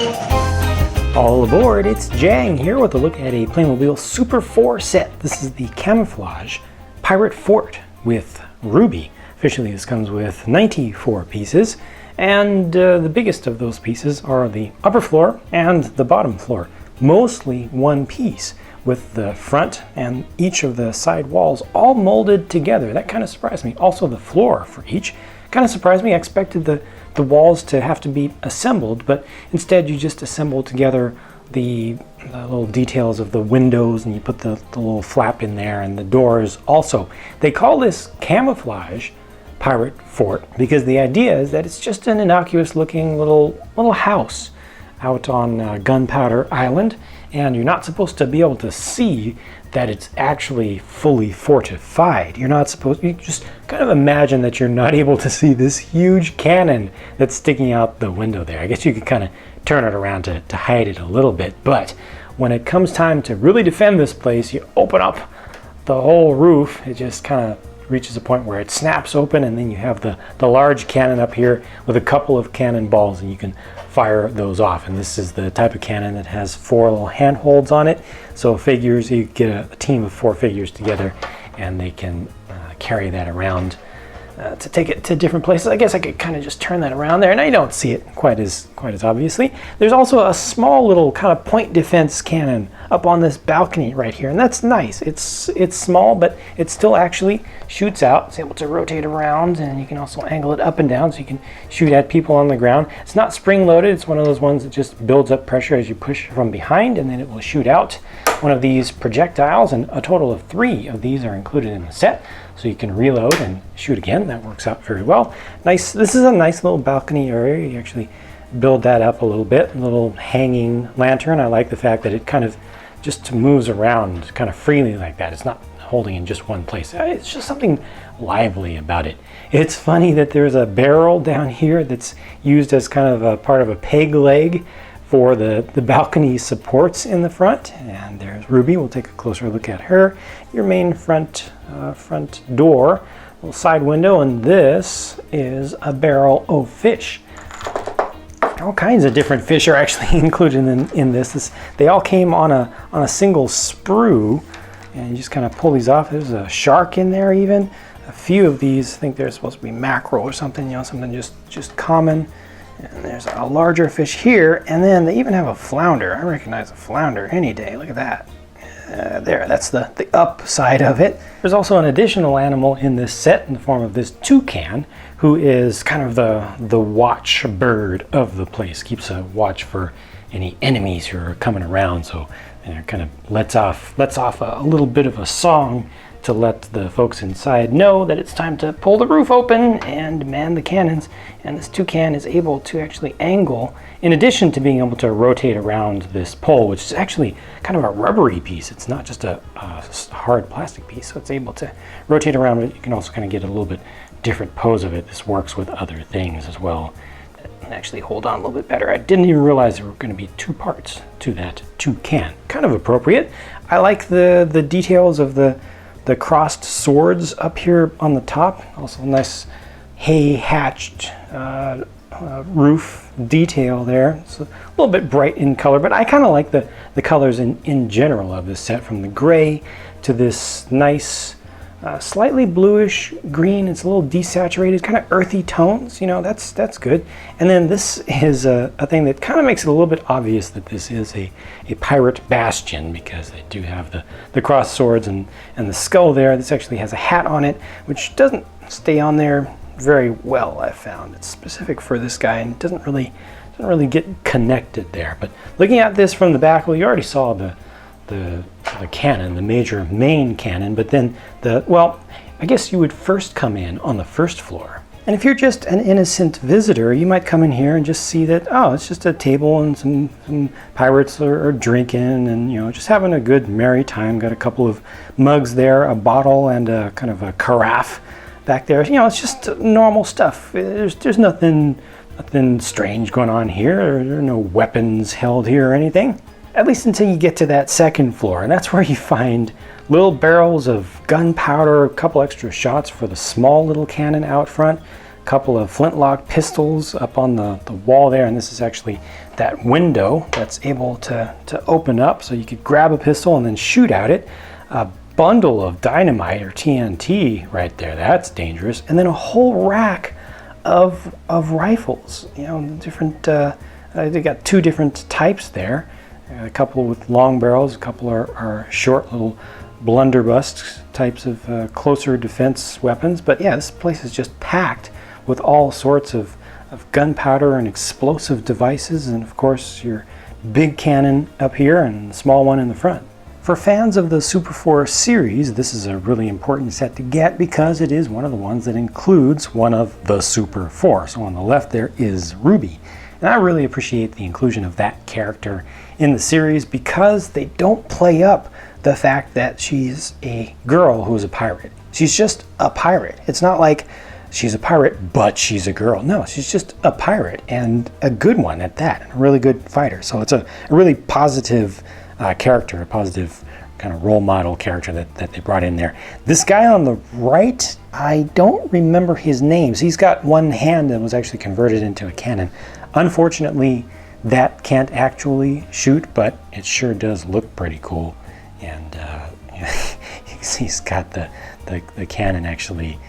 All aboard, it's Jang here with a look at a Playmobil Super 4 set. This is the Camoflage Pirate Fort with Ruby. Officially this comes with 94 pieces, and the biggest of those pieces are the upper floor and the bottom floor. Mostly one piece, with the front and each of the side walls all molded together. That kind of surprised me. Also the floor for each kind of surprised me. I expected the walls to have to be assembled, but instead you just assemble together the little details of the windows, and you put the little flap in there, and the doors also. They call this Camoflage Pirate Fort because the idea is that it's just an innocuous looking little house out on Gunpowder Island, and you're not supposed to be able to see that it's actually fully fortified. You're not supposed, you just kind of imagine that you're not able to see this huge cannon that's sticking out the window there. I guess you could kind of turn it around to hide it a little bit, but when it comes time to really defend this place, you open up the whole roof. It just kind of reaches a point where it snaps open, and then you have the large cannon up here with a couple of cannonballs, and you can fire those off. And this is the type of cannon that has 4 little handholds on it. So figures, you get a team of 4 figures together, and they can carry that around to take it to different places. I guess I could kind of just turn that around there, and I don't see it quite as obviously. There's also a small little kind of point defense cannon up on this balcony right here, and that's nice. It's small, but it still actually shoots out. It's able to rotate around, and you can also angle it up and down so you can shoot at people on the ground. It's not spring loaded. It's one of those ones that just builds up pressure as you push from behind, and then it will shoot out one of these projectiles, and a total of 3 of these are included in the set. So you can reload and shoot again. That works out very well. Nice. This is a nice little balcony area. You actually build that up a little bit. A little hanging lantern. I like the fact that it kind of just moves around kind of freely like that. It's not holding in just one place. It's just something lively about it. It's funny that there's a barrel down here that's used as kind of a part of a peg leg for the balcony supports in the front. And there's Ruby. We'll take a closer look at her. Your main front door, little side window, and this is a barrel of fish. All kinds of different fish are actually included in this. They all came on a single sprue, and you just kind of pull these off. There's a shark in there even. A few of these, I think they're supposed to be mackerel or something, you know, something just common. And there's a larger fish here, and then they even have a flounder. I recognize a flounder any day. Look at that. There, that's the up side of it. There's also an additional animal in this set in the form of this toucan, who is kind of the watch bird of the place. Keeps a watch for any enemies who are coming around, so it kind of lets off a little bit of a song to let the folks inside know that it's time to pull the roof open and man the cannons. And this toucan is able to actually angle, in addition to being able to rotate around this pole, which is actually kind of a rubbery piece. It's not just a hard plastic piece, so it's able to rotate around, but you can also kind of get a little bit different pose of it. This works with other things as well that actually hold on a little bit better. I didn't even realize there were going to be 2 parts to that toucan. Kind of appropriate. I like the details of the crossed swords up here on the top. Also nice hay hatched roof detail there. It's a little bit bright in color, but I kind of like the colors in general of this set, from the gray to this nice slightly bluish green. It's a little desaturated, kind of earthy tones, you know, that's good. And then this is a thing that kind of makes it a little bit obvious that this is a pirate bastion, because they do have the crossed swords and the skull there. This actually has a hat on it, which doesn't stay on there very well, I've found. It's specific for this guy, and it doesn't really get connected there. But looking at this from the back, well, you already saw the cannon, the major main cannon, but then I guess you would first come in on the first floor. And if you're just an innocent visitor, you might come in here and just see that, oh, it's just a table and some pirates are drinking and, you know, just having a good merry time. Got a couple of mugs there, a bottle, and a kind of a carafe back there. You know, it's just normal stuff. There's nothing strange going on here. There are no weapons held here or anything. At least until you get to that second floor, and that's where you find little barrels of gunpowder, a couple extra shots for the small little cannon out front, a couple of flintlock pistols up on the wall there, and this is actually that window that's able to open up so you could grab a pistol and then shoot at it. A bundle of dynamite or TNT right there, that's dangerous. And then a whole rack of rifles, you know, different, they got two different types there. A couple with long barrels, a couple are short little blunderbuss types of closer defense weapons. But yeah, this place is just packed with all sorts of gunpowder and explosive devices, and of course your big cannon up here and the small one in the front. For fans of the Super 4 series, this is a really important set to get because it is one of the ones that includes one of the Super 4. So on the left there is Ruby. And I really appreciate the inclusion of that character in the series because they don't play up the fact that she's a girl who's a pirate. She's just a pirate. It's not like she's a pirate, but she's a girl. No, she's just a pirate, and a good one at that, a really good fighter. So it's a really positive character, a positive kind of role model character that they brought in there. This guy on the right, I don't remember his names. He's got one hand that was actually converted into a cannon. Unfortunately, that can't actually shoot, but it sure does look pretty cool. And he's got the cannon actually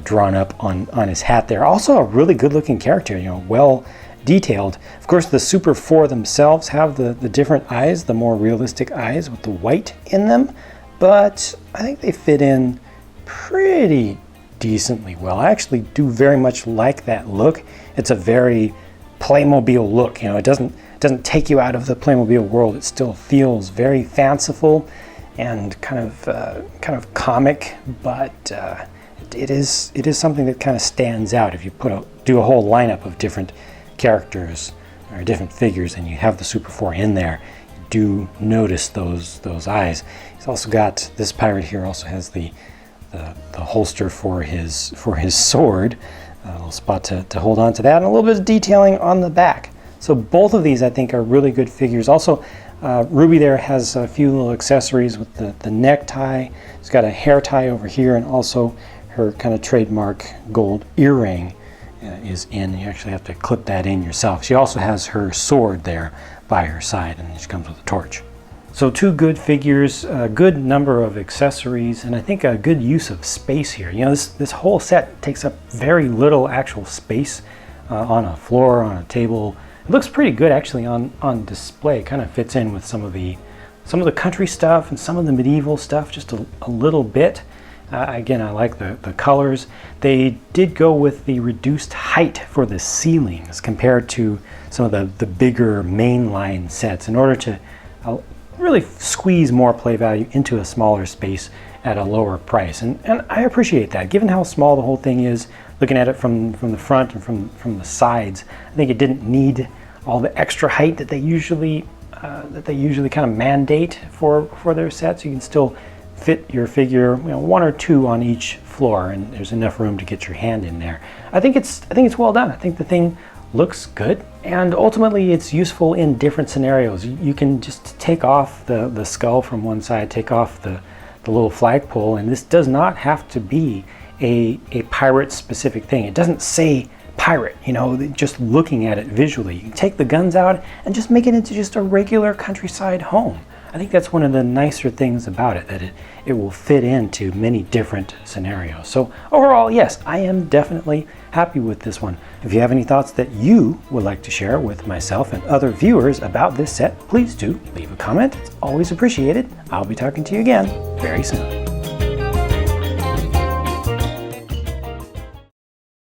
drawn up on his hat there. Also a really good looking character, you know, well detailed. Of course, the Super 4 themselves have the different eyes, the more realistic eyes with the white in them, but I think they fit in pretty decently well. I actually do very much like that look. It's a very Playmobil look, you know, it doesn't take you out of the Playmobil world. It still feels very fanciful and kind of comic, but it is something that kind of stands out. If you do a whole lineup of different characters or different figures and you have the Super 4 in there, you do notice those eyes. He's also got, this pirate here also has the holster for his sword, a little spot to hold on to that, and a little bit of detailing on the back. So both of these I think are really good figures. Also, Ruby there has a few little accessories with the necktie. She's got a hair tie over here, and also her kind of trademark gold earring is in. You actually have to clip that in yourself. She also has her sword there by her side, and she comes with a torch. So two good figures, a good number of accessories, and I think a good use of space here. You know, this whole set takes up very little actual space on a floor, on a table. It looks pretty good actually on display. It kind of fits in with some of the country stuff and some of the medieval stuff just a little bit. Again, I like the colors. They did go with the reduced height for the ceilings compared to some of the bigger mainline sets in order to really squeeze more play value into a smaller space at a lower price. And I appreciate that. Given how small the whole thing is, looking at it from the front and from the sides, I think it didn't need all the extra height that they usually kind of mandate for their sets. You can still fit your figure, you know, one or two on each floor, and there's enough room to get your hand in there. I think it's well done. I think the thing looks good, and ultimately it's useful in different scenarios. You can just take off the skull from one side, take off the little flagpole, and this does not have to be a pirate specific thing. It doesn't say pirate, you know, just looking at it visually. You can take the guns out and just make it into just a regular countryside home. I think that's one of the nicer things about it, that it will fit into many different scenarios. So overall, yes, I am definitely happy with this one. If you have any thoughts that you would like to share with myself and other viewers about this set, please do leave a comment. It's always appreciated. I'll be talking to you again very soon.